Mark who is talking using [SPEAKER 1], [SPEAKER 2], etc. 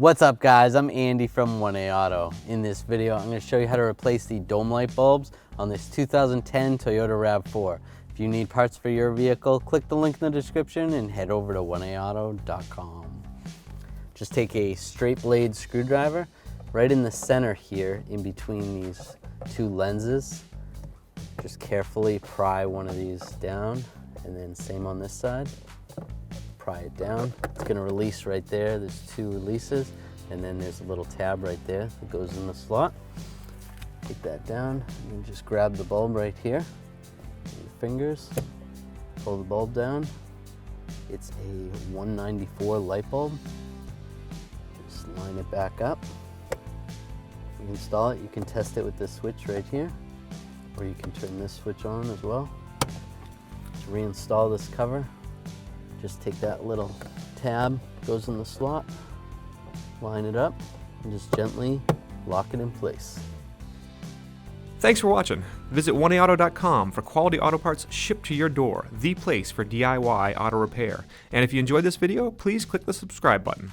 [SPEAKER 1] What's up guys, I'm Andy from 1A Auto. In this video, I'm going to show you how to replace the dome light bulbs on this 2010 Toyota Rav4. If you need parts for your vehicle, click the link in the description and head over to 1aauto.com. Just take a straight blade screwdriver right in the center here in between these two lenses. Just carefully pry one of these down, and then same on this side. Pry it down. It's going to release right there. There's two releases, and then there's a little tab right there that goes in the slot. Take that down and just grab the bulb right here with your fingers. Pull the bulb down. It's a 194 light bulb. Just line it back up. You install it. You can test it with this switch right here, or you can turn this switch on as well. Just reinstall this cover. Just take that little tab, goes in the slot, line it up, and just gently lock it in place.
[SPEAKER 2] Thanks for watching. Visit 1aauto.com for quality auto parts shipped to your door, the place for DIY auto repair. And if you enjoyed this video, please click the subscribe button.